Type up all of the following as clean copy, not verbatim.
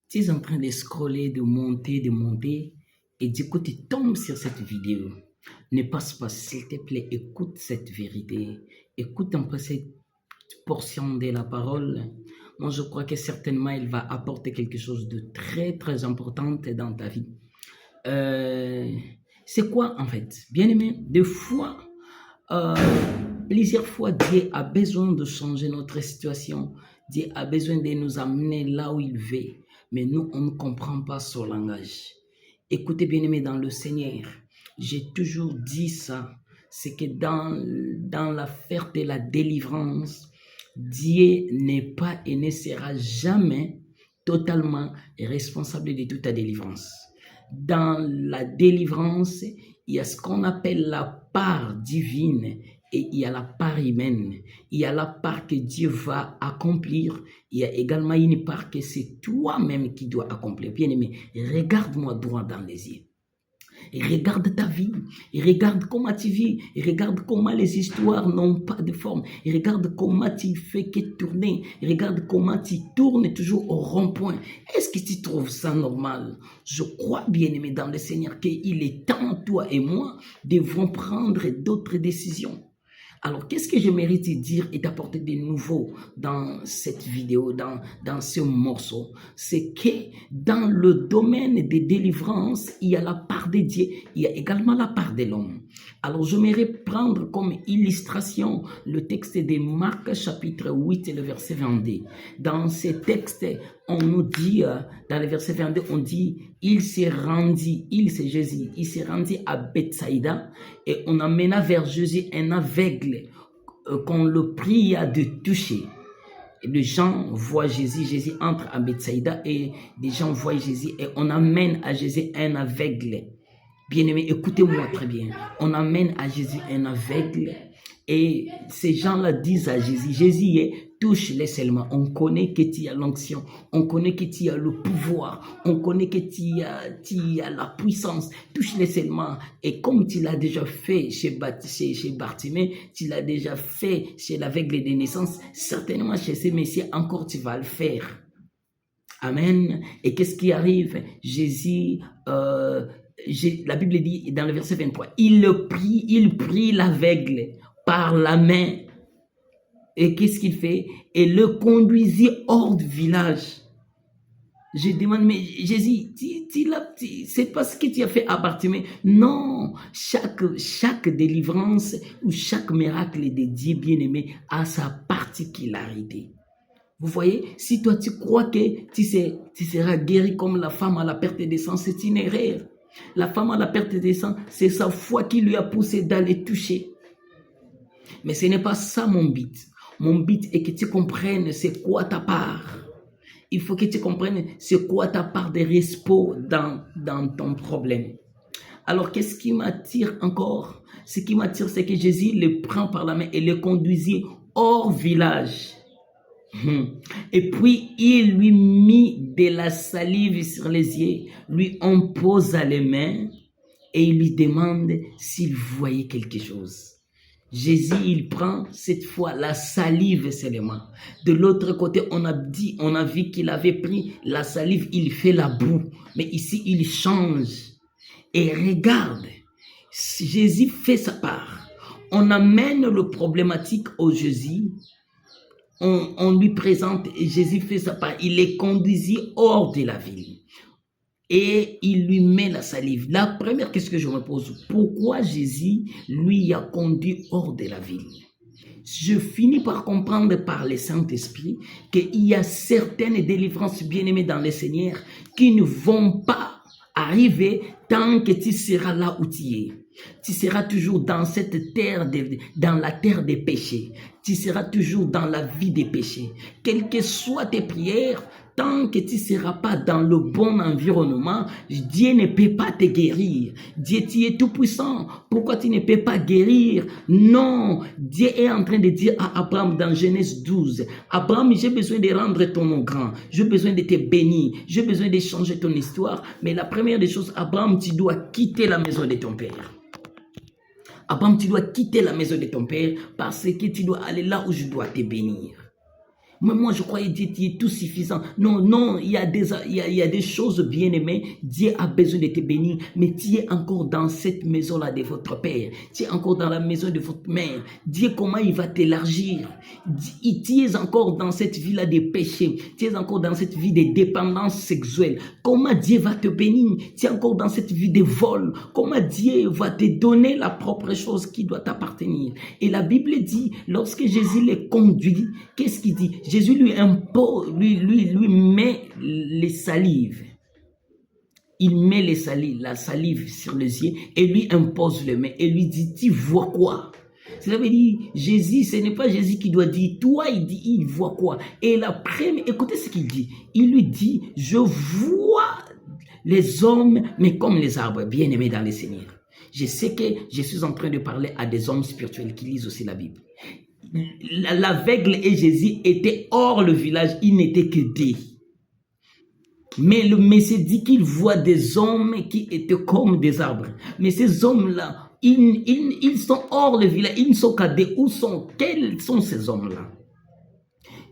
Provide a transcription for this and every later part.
Tu es en train de scroller, de monter, et du coup, tu tombes sur cette vidéo. Ne passe pas, s'il te plaît, écoute cette vérité. Écoute un peu cette portion de la parole. Moi, je crois que certainement, elle va apporter quelque chose de très, très important dans ta vie. Euh, c'est quoi, en fait? Bien aimé, des fois, euh, plusieurs fois, Dieu a besoin de changer notre situation. Dieu a besoin de nous amener là où il veut. Mais nous, on ne comprend pas son langage. Écoutez, bien-aimés dans le Seigneur, j'ai toujours dit ça. C'est que dans l'affaire de la délivrance, Dieu n'est pas et ne sera jamais totalement responsable de toute ta délivrance. Dans la délivrance, il y a ce qu'on appelle la part divine et il y a la part humaine. Il y a la part que Dieu va accomplir. Il y a également une part que c'est toi-même qui dois accomplir. Bien aimé, regarde-moi droit dans les yeux. Et regarde ta vie, et regarde comment tu vis, et regarde comment les histoires n'ont pas de forme, et regarde comment tu fais que tourner, et regarde comment tu tournes toujours au rond-point. Est-ce que tu trouves ça normal? Je crois, bien aimé dans le Seigneur, qu'il est temps, toi et moi, devrons prendre d'autres décisions. Alors, qu'est-ce que je mérite de dire et d'apporter de nouveau dans cette vidéo, dans ce morceau? C'est que dans le domaine des délivrances, il y a la part de Dieu, il y a également la part de l'homme. Alors, je j'aimerais prendre comme illustration le texte de Marc chapitre 8 et le verset 22. Dans ce texte, on nous dit, dans le verset 22, on dit, c'est Jésus, il s'est rendu à Bethsaïda et on amena vers Jésus un aveugle qu'on le pria de toucher. Et les gens voient Jésus, Jésus entre à Bethsaïda et les gens voient Jésus et on amène à Jésus un aveugle. Bien-aimé, écoutez-moi très bien. On amène à Jésus un aveugle et ces gens-là disent à Jésus, Jésus, touche-les seulement. On connaît que tu as l'onction, on connaît que tu as le pouvoir, on connaît que tu as la puissance. Touche-les seulement. Et comme tu l'as déjà fait chez Bartimée, tu l'as déjà fait chez l'aveugle de naissance, certainement chez ces messieurs encore tu vas le faire. Amen. Et qu'est-ce qui arrive? Jésus, la Bible dit dans le verset 23, il prit l'aveugle par la main. Et qu'est-ce qu'il fait? Et le conduisit hors du village. Je demande, mais Jésus, c'est pas ce que tu as fait à Bartimée. Non, chaque délivrance ou chaque miracle de Dieu bien-aimé a sa particularité. Vous voyez, si toi tu crois que tu seras guéri comme la femme à la perte de sang, c'est une erreur. La femme à la perte de sang, c'est sa foi qui lui a poussé d'aller toucher. Mais ce n'est pas ça mon but. Mon but est que tu comprennes c'est quoi ta part. Il faut que tu comprennes c'est quoi ta part de respo dans ton problème. Alors, qu'est-ce qui m'attire encore? Ce qui m'attire, c'est que Jésus le prend par la main et le conduisit hors village. Et puis, il lui mit de la salive sur les yeux, lui imposa les mains et il lui demande s'il voyait quelque chose. Jésus, il prend cette fois la salive seulement. De l'autre côté, on a vu qu'il avait pris la salive, il fait la boue. Mais ici, il change. Et regarde, Jésus fait sa part. On amène le problématique au Jésus. On lui présente et Jésus fait sa part. Il les conduisit hors de la ville. Et il lui met la salive. La première question que je me pose, pourquoi Jésus lui a conduit hors de la ville? Je finis par comprendre par le Saint-Esprit qu'il y a certaines délivrances bien-aimées dans le Seigneur qui ne vont pas arriver tant que tu seras là où tu es. Tu seras toujours dans cette terre, dans la terre des péchés. Tu seras toujours dans la vie des péchés. Quelles que soient tes prières, tant que tu ne seras pas dans le bon environnement, Dieu ne peut pas te guérir. Dieu, tu es tout puissant. Pourquoi tu ne peux pas guérir? Non. Dieu est en train de dire à Abraham dans Genèse 12, Abraham, j'ai besoin de rendre ton nom grand. J'ai besoin de te bénir. J'ai besoin de changer ton histoire. Mais la première des choses, Abraham, tu dois quitter la maison de ton père. Abraham, tu dois quitter la maison de ton père parce que tu dois aller là où je dois te bénir. Mais moi, je croyais Dieu qui est tout suffisant. Non, non, il y a des choses bien aimées. Dieu a besoin de te bénir. Mais tu es encore dans cette maison-là de votre père. Tu es encore dans la maison de votre mère. Dieu, comment il va t'élargir? Tu es encore dans cette vie-là de péché. Tu es encore dans cette vie de dépendance sexuelle. Comment Dieu va te bénir? Tu es encore dans cette vie de vol. Comment Dieu va te donner la propre chose qui doit t'appartenir? Et la Bible dit, lorsque Jésus les conduit, qu'est-ce qu'il dit? Jésus lui impose, lui met les salives. Il met la salive sur les yeux et lui impose les mains et lui dit, tu vois quoi? Cela veut dire, Jésus, ce n'est pas Jésus qui doit dire, toi, il dit, il voit quoi? Et la première, écoutez ce qu'il dit. Il lui dit, je vois les hommes, mais comme les arbres, bien aimés dans le Seigneur. Je sais que je suis en train de parler à des hommes spirituels qui lisent aussi la Bible. L'aveugle et Jésus étaient hors le village, ils n'étaient que deux. Mais le Messie dit qu'il voit des hommes qui étaient comme des arbres. Mais ces hommes-là, ils sont hors le village, ils ne sont qu'à deux. Quels sont ces hommes-là?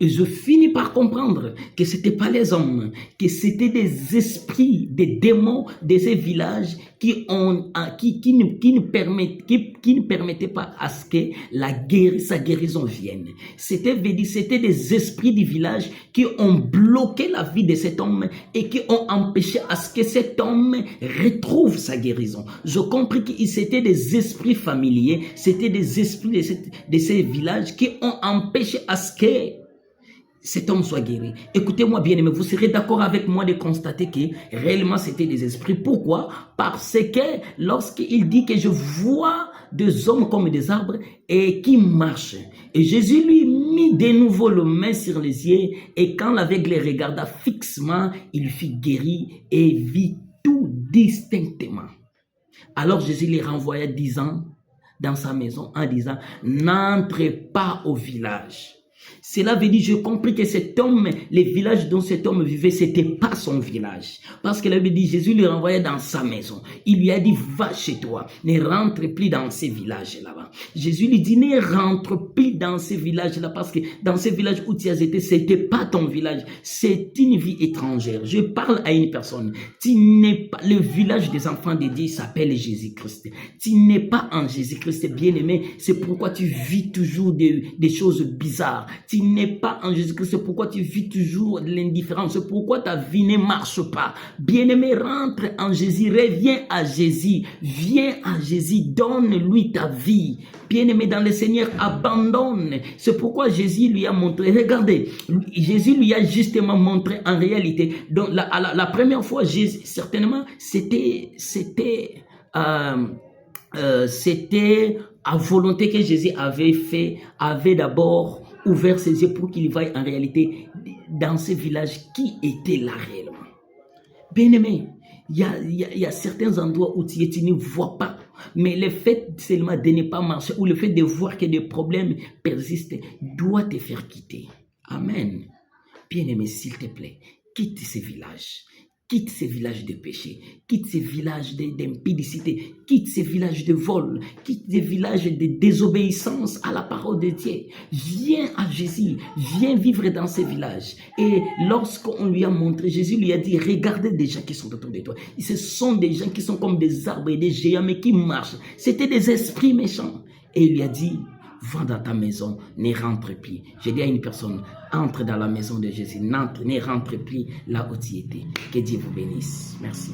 Et je finis par comprendre que ce n'était pas les hommes, que c'était des esprits, des démons de ces villages qui ne permettaient pas à ce que sa guérison vienne. C'était des esprits du village qui ont bloqué la vie de cet homme et qui ont empêché à ce que cet homme retrouve sa guérison. Je compris que c'était des esprits familiers, c'était des esprits de ces villages qui ont empêché à ce que cet homme soit guéri. Écoutez-moi bien aimé, vous serez d'accord avec moi de constater que réellement c'était des esprits. Pourquoi? Parce que lorsqu'il dit que je vois des hommes comme des arbres et qui marchent. Et Jésus lui mit de nouveau le main sur les yeux et quand l'aveugle les regarda fixement, il fut guéri et vit tout distinctement. Alors Jésus les renvoya disant dans sa maison en disant, n'entrez pas au village. Cela veut dire, je compris que cet homme, les villages dont cet homme vivait, c'était pas son village. Parce que la Bible dit, Jésus le renvoyait dans sa maison. Il lui a dit, va chez toi, ne rentre plus dans ces villages là-bas. Jésus lui dit, ne rentre plus dans ces villages-là, parce que dans ces villages où tu as été, c'était pas ton village, c'est une vie étrangère. Je parle à une personne, tu n'es pas, le village des enfants de Dieu s'appelle Jésus-Christ. Tu n'es pas en Jésus-Christ, bien-aimé, c'est pourquoi tu vis toujours des choses bizarres. Tu n'es pas en Jésus-Christ, c'est pourquoi tu vis toujours de l'indifférence, c'est pourquoi ta vie ne marche pas. Bien-aimé, rentre en Jésus, reviens à Jésus, viens à Jésus, donne-lui ta vie. Bien-aimé dans le Seigneur, abandonne. C'est pourquoi Jésus lui a montré, regardez, Jésus lui a justement montré en réalité. Donc la première fois, Jésus, certainement, c'était à volonté que Jésus avait d'abord ouvert ses yeux pour qu'il voie en réalité dans ce village qui était là réellement. Bien-aimé, il y a certains endroits où tu ne vois pas, mais le fait seulement de ne pas marcher ou le fait de voir que des problèmes persistent doit te faire quitter. Amen. Bien-aimé, s'il te plaît, quitte ces villages. Quitte ces villages de péché, quitte ces villages d'impudicité, quitte ces villages de vol, quitte ces villages de désobéissance à la parole de Dieu. Viens à Jésus, viens vivre dans ces villages. Et lorsqu'on lui a montré, Jésus lui a dit, regardez des gens qui sont autour de toi. Ce sont des gens qui sont comme des arbres et des géants, mais qui marchent. C'était des esprits méchants. Et il lui a dit, va dans ta maison, ne rentre plus. J'ai dit à une personne, entre dans la maison de Jésus, ne rentre plus là où tu étais. Que Dieu vous bénisse. Merci.